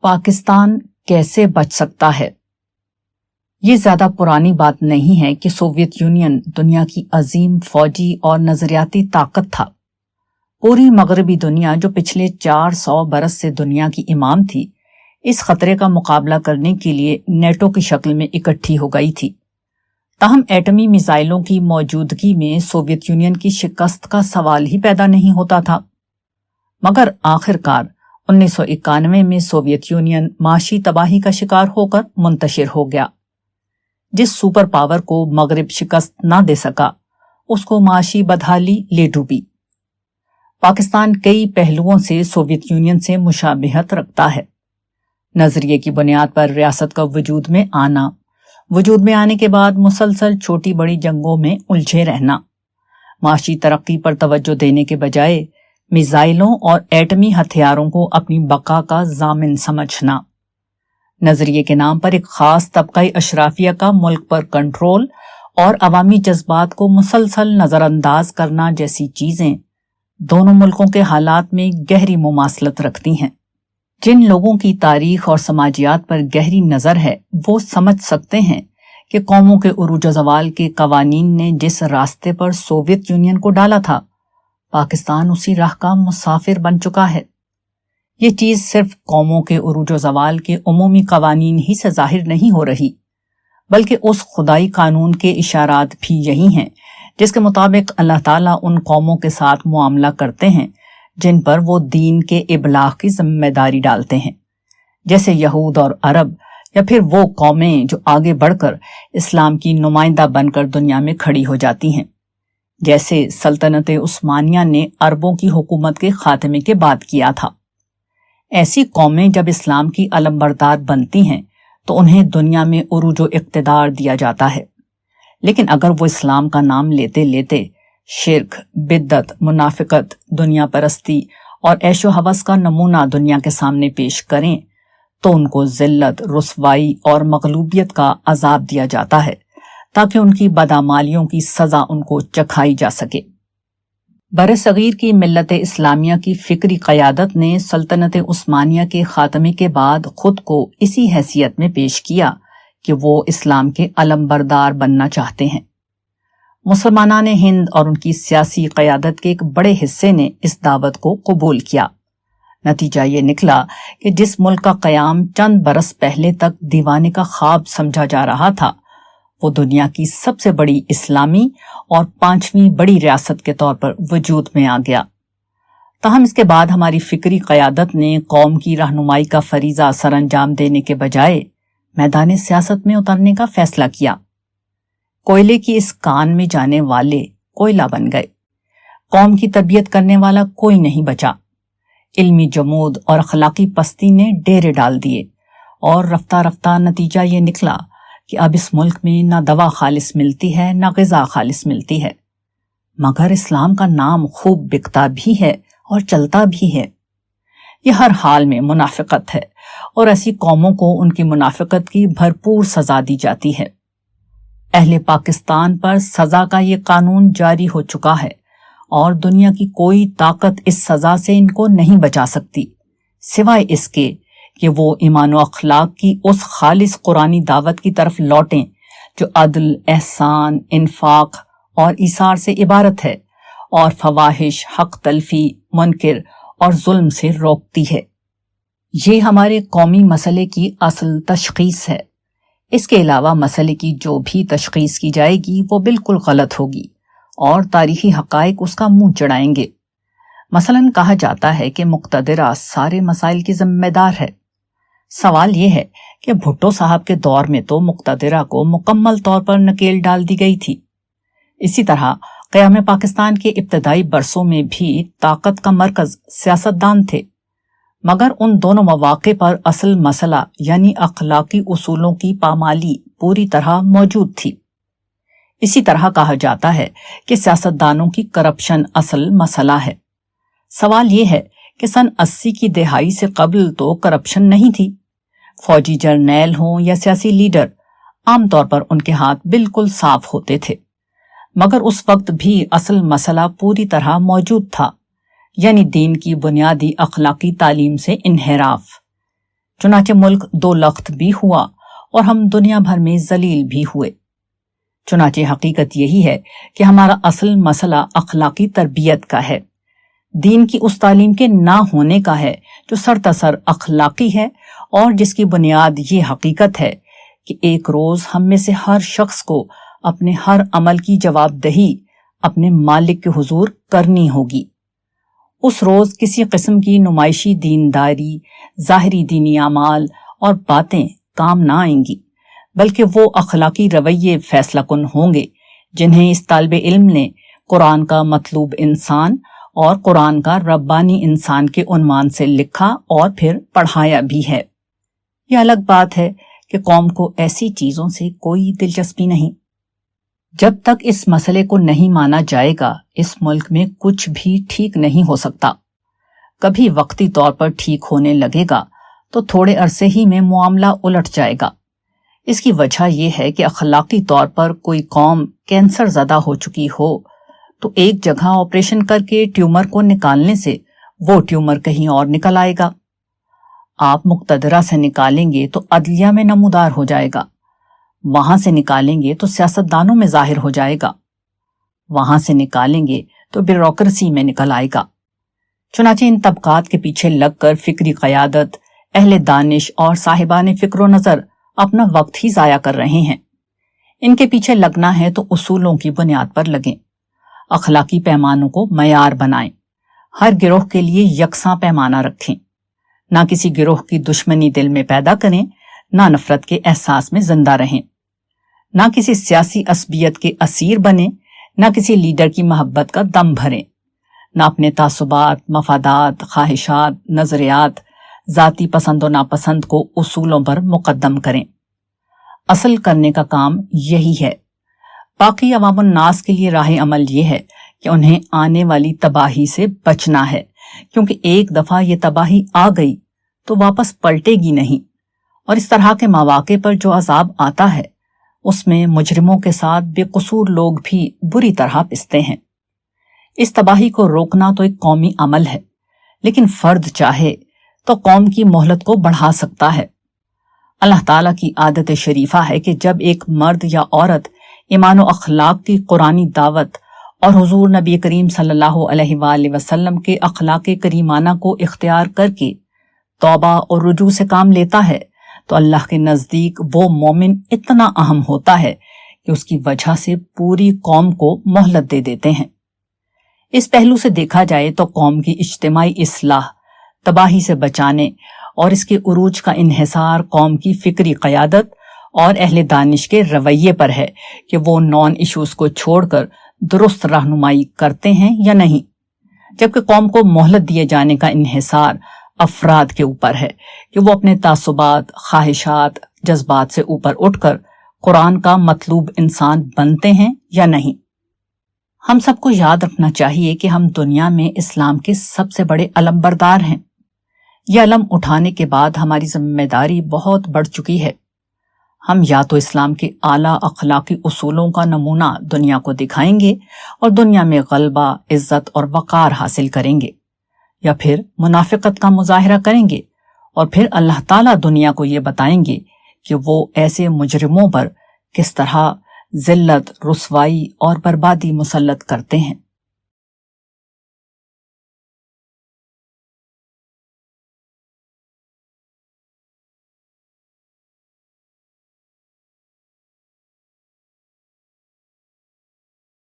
پاکستان کیسے بچ سکتا ہے؟ یہ زیادہ پرانی بات نہیں ہے کہ سوویت یونین دنیا کی عظیم فوجی اور نظریاتی طاقت تھا۔ پوری مغربی دنیا جو پچھلے 400 برس سے دنیا کی امام تھی، اس خطرے کا مقابلہ کرنے کے لیے نیٹو کی شکل میں اکٹھی ہو گئی تھی۔ تاہم ایٹمی میزائلوں کی موجودگی میں سوویت یونین کی شکست کا سوال ہی پیدا نہیں ہوتا تھا۔ مگر آخرکار 1991 میں سوویت یونین معاشی تباہی کا شکار ہو کر منتشر ہو گیا۔ جس سپر پاور کو مغرب شکست نہ دے سکا، اس کو معاشی بدحالی لے ڈوبی۔ پاکستان کئی پہلوؤں سے سوویت یونین سے مشابہت رکھتا ہے۔ نظریے کی بنیاد پر ریاست کا وجود میں آنے کے بعد مسلسل چھوٹی بڑی جنگوں میں الجھے رہنا، معاشی ترقی پر توجہ دینے کے بجائے میزائلوں اور ایٹمی ہتھیاروں کو اپنی بقا کا ضامن سمجھنا، نظریے کے نام پر ایک خاص طبقہ اشرافیہ کا ملک پر کنٹرول اور عوامی جذبات کو مسلسل نظر انداز کرنا جیسی چیزیں دونوں ملکوں کے حالات میں گہری مماثلت رکھتی ہیں۔ جن لوگوں کی تاریخ اور سماجیات پر گہری نظر ہے، وہ سمجھ سکتے ہیں کہ قوموں کے عروج و زوال کے قوانین نے جس راستے پر سوویت یونین کو ڈالا تھا، پاکستان اسی راہ کا مسافر بن چکا ہے۔ یہ چیز صرف قوموں کے عروج و زوال کے عمومی قوانین ہی سے ظاہر نہیں ہو رہی، بلکہ اس خدائی قانون کے اشارات بھی یہی ہیں جس کے مطابق اللہ تعالیٰ ان قوموں کے ساتھ معاملہ کرتے ہیں جن پر وہ دین کے ابلاغ کی ذمہ داری ڈالتے ہیں، جیسے یہود اور عرب، یا پھر وہ قومیں جو آگے بڑھ کر اسلام کی نمائندہ بن کر دنیا میں کھڑی ہو جاتی ہیں، جیسے سلطنت عثمانیہ نے عربوں کی حکومت کے خاتمے کے بعد کیا تھا۔ ایسی قومیں جب اسلام کی علمبردار بنتی ہیں تو انہیں دنیا میں عروج و اقتدار دیا جاتا ہے، لیکن اگر وہ اسلام کا نام لیتے لیتے شرک، بدعت، منافقت، دنیا پرستی اور عیش و ہوس کا نمونہ دنیا کے سامنے پیش کریں تو ان کو ذلت، رسوائی اور مغلوبیت کا عذاب دیا جاتا ہے تاکہ ان کی بدعمالیوں کی سزا ان کو چکھائی جا سکے۔ برصغیر کی ملت اسلامیہ کی فکری قیادت نے سلطنت عثمانیہ کے خاتمے کے بعد خود کو اسی حیثیت میں پیش کیا کہ وہ اسلام کے علمبردار بننا چاہتے ہیں۔ مسلمانان ہند اور ان کی سیاسی قیادت کے ایک بڑے حصے نے اس دعوت کو قبول کیا۔ نتیجہ یہ نکلا کہ جس ملک کا قیام چند برس پہلے تک دیوانے کا خواب سمجھا جا رہا تھا، وہ دنیا کی سب سے بڑی اسلامی اور 5ویں بڑی ریاست کے طور پر وجود میں آ گیا۔ تاہم اس کے بعد ہماری فکری قیادت نے قوم کی رہنمائی کا فریضہ سر انجام دینے کے بجائے میدان سیاست میں اترنے کا فیصلہ کیا۔ کوئلے کی اس کان میں جانے والے کوئلہ بن گئے، قوم کی تربیت کرنے والا کوئی نہیں بچا۔ علمی جمود اور اخلاقی پستی نے ڈیرے ڈال دیے، اور رفتہ رفتہ نتیجہ یہ نکلا کہ اب اس ملک میں نہ دوا خالص ملتی ہے نہ غذا خالص ملتی ہے، مگر اسلام کا نام خوب بکتا بھی ہے اور چلتا بھی ہے۔ یہ ہر حال میں منافقت ہے، اور ایسی قوموں کو ان کی منافقت کی بھرپور سزا دی جاتی ہے۔ اہل پاکستان پر سزا کا یہ قانون جاری ہو چکا ہے، اور دنیا کی کوئی طاقت اس سزا سے ان کو نہیں بچا سکتی، سوائے اس کے کہ وہ ایمان و اخلاق کی اس خالص قرآنی دعوت کی طرف لوٹیں جو عدل، احسان، انفاق اور ایثار سے عبارت ہے، اور فواحش، حق تلفی، منکر اور ظلم سے روکتی ہے۔ یہ ہمارے قومی مسئلے کی اصل تشخیص ہے۔ اس کے علاوہ مسئلے کی جو بھی تشخیص کی جائے گی وہ بالکل غلط ہوگی، اور تاریخی حقائق اس کا منہ چڑھائیں گے۔ مثلاً کہا جاتا ہے کہ مقتدرہ سارے مسائل کی ذمہ دار ہے۔ سوال یہ ہے کہ بھٹو صاحب کے دور میں تو مقتدرہ کو مکمل طور پر نکیل ڈال دی گئی تھی۔ اسی طرح قیام پاکستان کے ابتدائی برسوں میں بھی طاقت کا مرکز سیاستدان تھے، مگر ان دونوں مواقع پر اصل مسئلہ یعنی اخلاقی اصولوں کی پامالی پوری طرح موجود تھی۔ اسی طرح کہا جاتا ہے کہ سیاستدانوں کی کرپشن اصل مسئلہ ہے۔ سوال یہ ہے کہ سن 80 کی دہائی سے قبل تو کرپشن نہیں تھی۔ فوجی جرنیل ہوں یا سیاسی لیڈر، عام طور پر ان کے ہاتھ بالکل صاف ہوتے تھے، مگر اس وقت بھی اصل مسئلہ پوری طرح موجود تھا، یعنی دین کی بنیادی اخلاقی تعلیم سے انحراف۔ چنانچہ ملک دو لخت بھی ہوا اور ہم دنیا بھر میں ذلیل بھی ہوئے۔ چنانچہ حقیقت یہی ہے کہ ہمارا اصل مسئلہ اخلاقی تربیت کا ہے، دین کی اس تعلیم کے نہ ہونے کا ہے جو سرتاسر اخلاقی ہے، اور جس کی بنیاد یہ حقیقت ہے کہ ایک روز ہم میں سے ہر شخص کو اپنے ہر عمل کی جواب دہی اپنے مالک کے حضور کرنی ہوگی۔ اس روز کسی قسم کی نمائشی دینداری، ظاہری دینی اعمال اور باتیں کام نہ آئیں گی، بلکہ وہ اخلاقی رویے فیصلہ کن ہوں گے جنہیں اس طالب علم نے قرآن کا مطلوب انسان اور قرآن کا ربانی انسان کے عنوان سے لکھا اور پھر پڑھایا بھی ہے۔ یہ الگ بات ہے کہ قوم کو ایسی چیزوں سے کوئی دلچسپی نہیں۔ جب تک اس مسئلے کو نہیں مانا جائے گا، اس ملک میں کچھ بھی ٹھیک نہیں ہو سکتا۔ کبھی وقتی طور پر ٹھیک ہونے لگے گا تو تھوڑے عرصے ہی میں معاملہ الٹ جائے گا۔ اس کی وجہ یہ ہے کہ اخلاقی طور پر کوئی قوم کینسر زدہ ہو چکی ہو تو ایک جگہ آپریشن کر کے ٹیومر کو نکالنے سے وہ ٹیومر کہیں اور نکل آئے گا۔ آپ مقتدرہ سے نکالیں گے تو عدلیہ میں نمودار ہو جائے گا، وہاں سے نکالیں گے تو سیاستدانوں میں ظاہر ہو جائے گا، وہاں سے نکالیں گے تو بیوروکریسی میں نکل آئے گا۔ چنانچہ ان طبقات کے پیچھے لگ کر فکری قیادت، اہل دانش اور صاحبان فکر و نظر اپنا وقت ہی ضائع کر رہے ہیں۔ ان کے پیچھے لگنا ہے تو اصولوں کی بنیاد پر لگیں، اخلاقی پیمانوں کو معیار بنائیں، ہر گروہ کے لیے یکساں پیمانہ رکھیں، نہ کسی گروہ کی دشمنی دل میں پیدا کریں، نہ نفرت کے احساس میں زندہ رہیں، نہ کسی سیاسی عصبیت کے اسیر بنیں، نہ کسی لیڈر کی محبت کا دم بھریں، نہ اپنے تعصبات، مفادات، خواہشات، نظریات، ذاتی پسند و ناپسند کو اصولوں پر مقدم کریں۔ اصل کرنے کا کام یہی ہے۔ باقی عوام الناس کے لیے راہ عمل یہ ہے کہ انہیں آنے والی تباہی سے بچنا ہے، کیونکہ ایک دفعہ یہ تباہی آ گئی تو واپس پلٹے گی نہیں، اور اس طرح کے مواقع پر جو عذاب آتا ہے اس میں مجرموں کے ساتھ بے قصور لوگ بھی بری طرح پستے ہیں۔ اس تباہی کو روکنا تو ایک قومی عمل ہے، لیکن فرد چاہے تو قوم کی مہلت کو بڑھا سکتا ہے۔ اللہ تعالیٰ کی عادت شریفہ ہے کہ جب ایک مرد یا عورت ایمان و اخلاق کی قرآنی دعوت اور حضور نبی کریم صلی اللہ علیہ وآلہ وسلم کے اخلاق کریمانہ کو اختیار کر کے توبہ اور رجوع سے کام لیتا ہے تو اللہ کے نزدیک وہ مومن اتنا اہم ہوتا ہے کہ اس کی وجہ سے پوری قوم کو مہلت دے دیتے ہیں۔ اس پہلو سے دیکھا جائے تو قوم کی اجتماعی اصلاح، تباہی سے بچانے اور اس کے عروج کا انحصار قوم کی فکری قیادت اور اہل دانش کے رویے پر ہے کہ وہ نان ایشوز کو چھوڑ کر درست رہنمائی کرتے ہیں یا نہیں، جبکہ قوم کو مہلت دیے جانے کا انحصار افراد کے اوپر ہے کہ وہ اپنے تعصبات، خواہشات، جذبات سے اوپر اٹھ کر قرآن کا مطلوب انسان بنتے ہیں یا نہیں۔ ہم سب کو یاد رکھنا چاہیے کہ ہم دنیا میں اسلام کے سب سے بڑے علم بردار ہیں۔ یہ علم اٹھانے کے بعد ہماری ذمہ داری بہت بڑھ چکی ہے۔ ہم یا تو اسلام کے اعلیٰ اخلاقی اصولوں کا نمونہ دنیا کو دکھائیں گے اور دنیا میں غلبہ، عزت اور وقار حاصل کریں گے، یا پھر منافقت کا مظاہرہ کریں گے اور پھر اللہ تعالیٰ دنیا کو یہ بتائیں گے کہ وہ ایسے مجرموں پر کس طرح ذلت، رسوائی اور بربادی مسلط کرتے ہیں۔